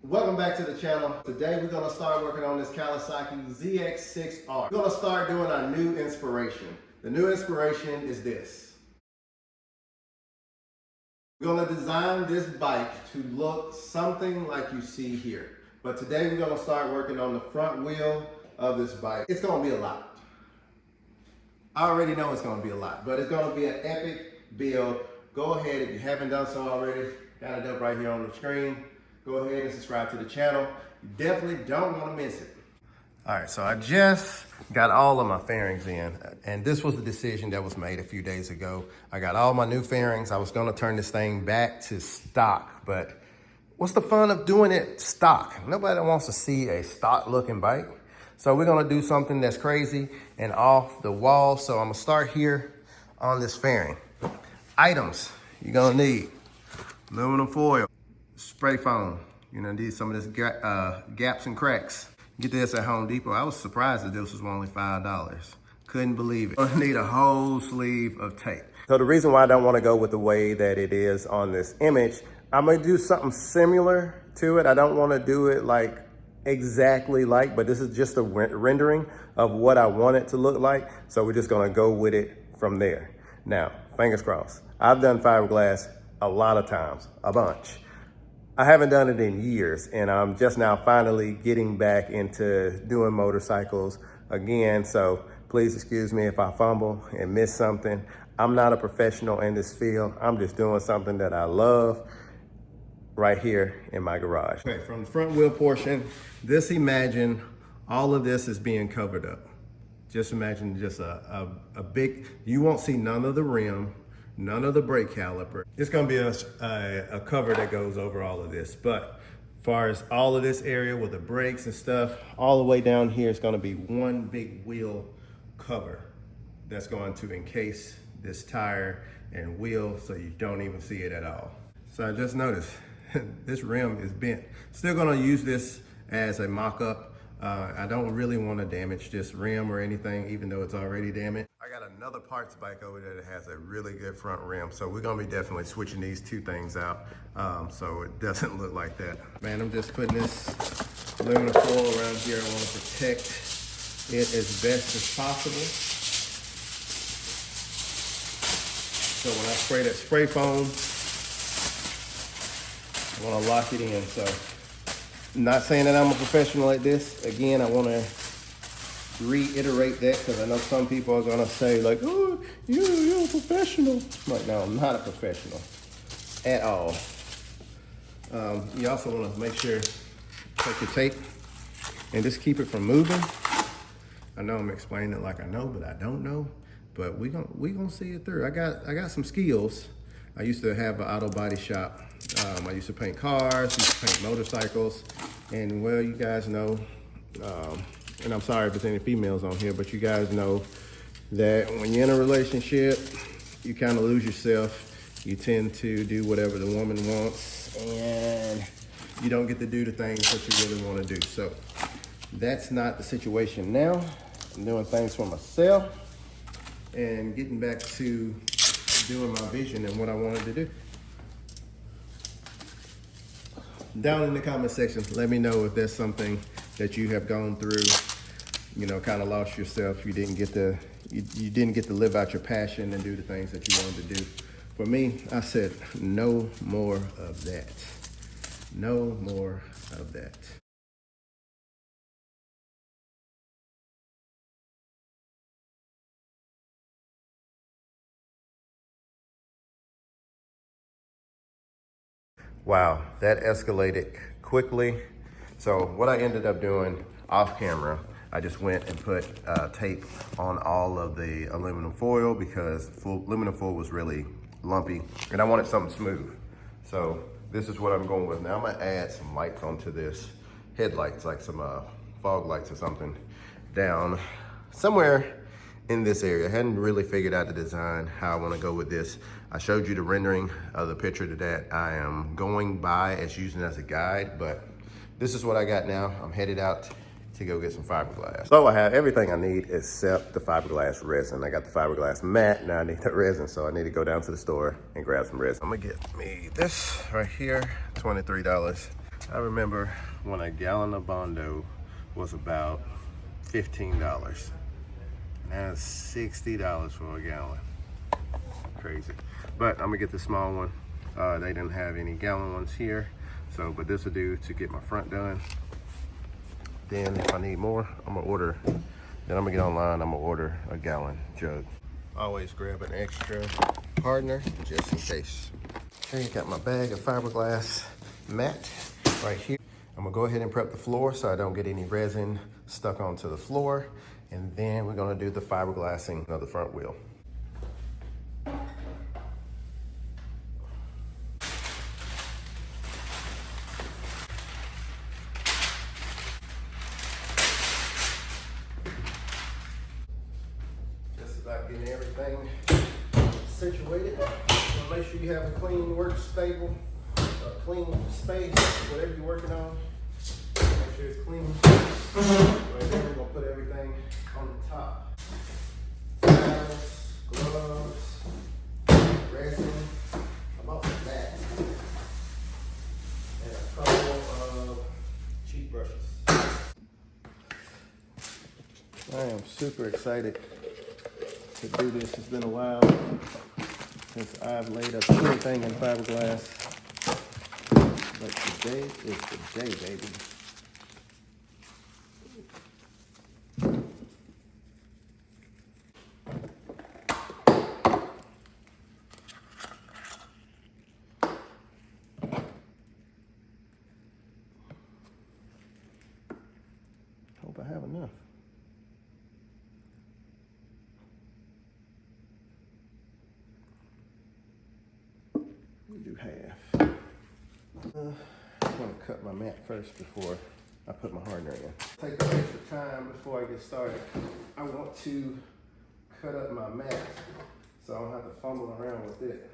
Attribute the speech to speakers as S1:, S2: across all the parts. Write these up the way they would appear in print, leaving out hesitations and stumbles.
S1: Welcome back to the channel. Today we're going to start working on this Kawasaki ZX6R. We're going to start doing our new inspiration. The new inspiration is this. We're going to design this bike to look something like you see here. But today we're going to start working on the front wheel of this bike. It's going to be a lot. I already know it's going to be a lot, but it's going to be an epic build. Go ahead, if you haven't done so already, got it up right here on the screen. Go ahead and subscribe to the channel. You definitely don't want to miss it. All right, so I just got all of my fairings in, and this was the decision that was made a few days ago. I got all my new fairings. I was gonna turn this thing back to stock, but what's the fun of doing it stock? Nobody wants to see a stock looking bike. So we're gonna do something that's crazy and off the wall. So I'm gonna start here on this fairing. Items you're gonna need: aluminum foil, spray foam. You know, need some of this gaps and cracks. Get this at Home Depot. I was surprised that this was only $5. Couldn't believe it. I need a whole sleeve of tape. So the reason why I don't want to go with the way that it is on this image, I'm gonna do something similar to it. I don't want to do it like exactly like, but this is just a rendering of what I want it to look like. So we're just gonna go with it from there. Now, fingers crossed. I've done fiberglass a lot of times, a bunch. I haven't done it in years, and I'm just now finally getting back into doing motorcycles again. So please excuse me if I fumble and miss something. I'm not a professional in this field. I'm just doing something that I love right here in my garage. Okay, from the front wheel portion, imagine all of this is being covered up. Just imagine just a big, you won't see none of the rim, none of the brake caliper. It's gonna be a cover that goes over all of this. But as far as all of this area with the brakes and stuff, all the way down here is gonna be one big wheel cover that's going to encase this tire and wheel so you don't even see it at all. So I just noticed this rim is bent. Still gonna use this as a mock-up. I don't really want to damage this rim or anything, even though it's already damaged. I got another parts bike over there that has a really good front rim, so we're gonna be definitely switching these two things out so it doesn't look like that. Man, I'm just putting this aluminum foil around here. I want to protect it as best as possible. So when I spray that spray foam, I want to lock it in. So not saying that I'm a professional at this. Again, I want to reiterate that because I know some people are going to say like, oh, you're a professional. I'm like, no, I'm not a professional at all. You also want to make sure, take your tape and just keep it from moving. I know I'm explaining it like I know, but I don't know. But we gonna see it through. I got some skills. I used to have an auto body shop. I used to paint cars, used to paint motorcycles, and well, you guys know, and I'm sorry if there's any females on here, but you guys know that when you're in a relationship, you kind of lose yourself. You tend to do whatever the woman wants, and you don't get to do the things that you really want to do. So that's not the situation now. I'm doing things for myself and getting back to doing my vision and what I wanted to do. Down in the comment section, let me know if there's something that you have gone through, you know, kind of lost yourself. You didn't get to live out your passion and do the things that you wanted to do. For me, I said, no more of that. No more of that. Wow, that escalated quickly. So what I ended up doing off camera, I just went and put tape on all of the aluminum foil because aluminum foil was really lumpy and I wanted something smooth. So this is what I'm going with. Now I'm gonna add some lights onto this, headlights, like some fog lights or something down somewhere in this area. I hadn't really figured out the design, how I want to go with this. I showed you the rendering of the picture that I am going by as using as a guide, but this is what I got now. I'm headed out to go get some fiberglass. So I have everything I need except the fiberglass resin. I got the fiberglass mat, now I need the resin, so I need to go down to the store and grab some resin. I'm gonna get me this right here, $23. I remember when a gallon of Bondo was about $15. Now it's $60 for a gallon. Crazy. But I'm gonna get the small one. They didn't have any gallon ones here. So, but this will do to get my front done. Then if I need more, I'm gonna order. Then I'm gonna get online, I'm gonna order a gallon jug. Always grab an extra hardener just in case. Okay, got my bag of fiberglass mat right here. I'm gonna go ahead and prep the floor so I don't get any resin stuck onto the floor. And then we're gonna do the fiberglassing of the front wheel. Just about getting everything situated. So make sure you have a clean work stable, a clean space, whatever you're working on. Make sure it's clean. Right there, we're gonna put everything on the top. Towels, gloves, resin, about that, and a couple of cheap brushes. I am super excited to do this. It's been a while since I've laid up anything in fiberglass, but today is the day, baby. Hope I have enough. We do half. I'm gonna cut my mat first before I put my hardener in. Take an extra time before I get started. I want to cut up my mat so I don't have to fumble around with it.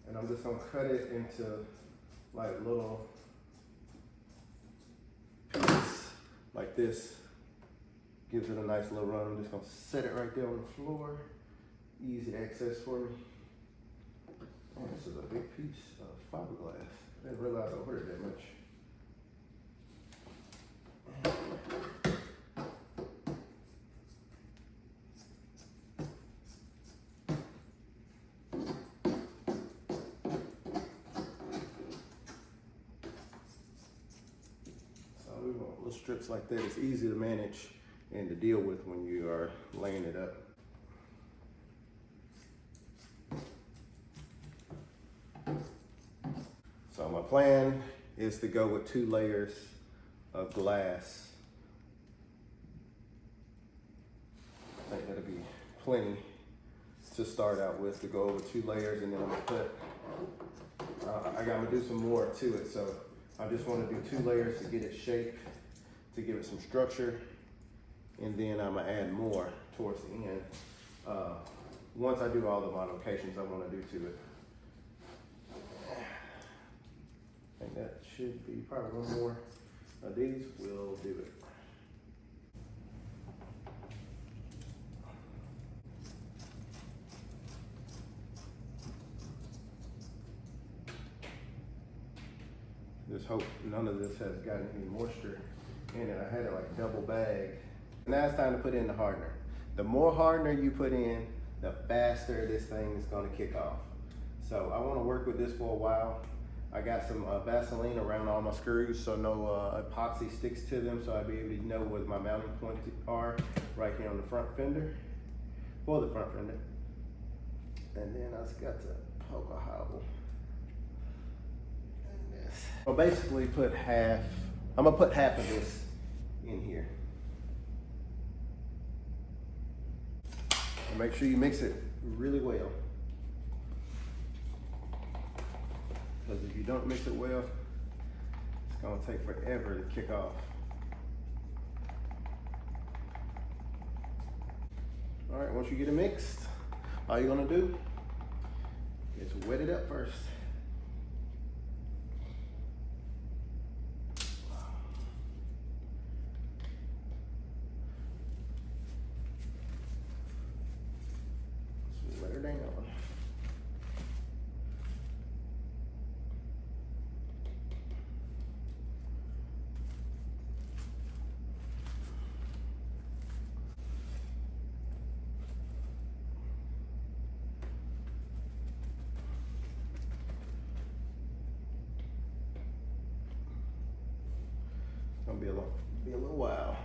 S1: And I'm just gonna cut it into like little pieces like this. Gives it a nice little run. I'm just gonna set it right there on the floor. Easy access for me. Oh, this is a big piece of fiberglass. I didn't realize I ordered that much. So we want little strips like that. It's easy to manage and to deal with when you are laying it up. So my plan is to go with 2 layers of glass. I think that'll be plenty to start out with, to go over 2 layers, and then I'm gonna put, I'm gonna do some more to it. So I just wanna do 2 layers to get it shaped, to give it some structure, and then I'm gonna add more towards the end. Once I do all the modifications I wanna do to it. I think that should be probably one more of these will do it. Just hope none of this has gotten any moisture in it. I had it like double bagged. Now it's time to put in the hardener. The more hardener you put in, the faster this thing is gonna kick off. So I wanna work with this for a while. I got some Vaseline around all my screws so no epoxy sticks to them, so I'll be able to know where my mounting points are right here on the front fender, for the front fender. And then I just got to poke a hole. I'll basically put half, I'm gonna put half of this in here. And make sure you mix it really well. Because if you don't mix it well, it's gonna take forever to kick off. All right, once you get it mixed, all you're gonna do is wet it up first. Just let her down. gonna be a little while.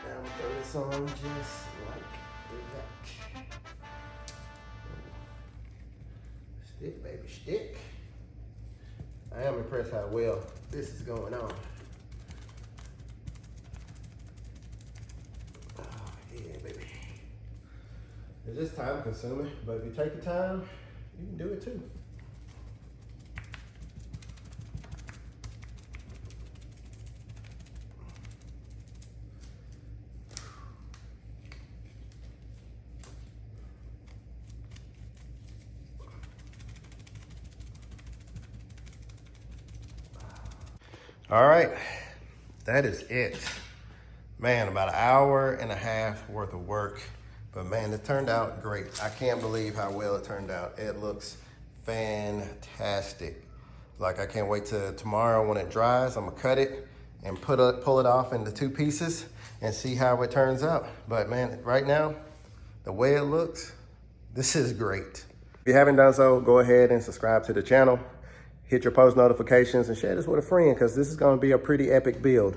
S1: Now we'll throw this on just like that. Stick, baby, stick. I am impressed how well this is going on. Oh, yeah, baby. It's just time consuming, but if you take your time, you can do it too. All right, that is it. Man, about an hour and a half worth of work. But man, it turned out great. I can't believe how well it turned out. It looks fantastic. Like, I can't wait till tomorrow when it dries. I'm gonna cut it and pull it off into 2 pieces and see how it turns out. But man, right now, the way it looks, this is great. If you haven't done so, go ahead and subscribe to the channel. Hit your post notifications and share this with a friend, because this is going to be a pretty epic build.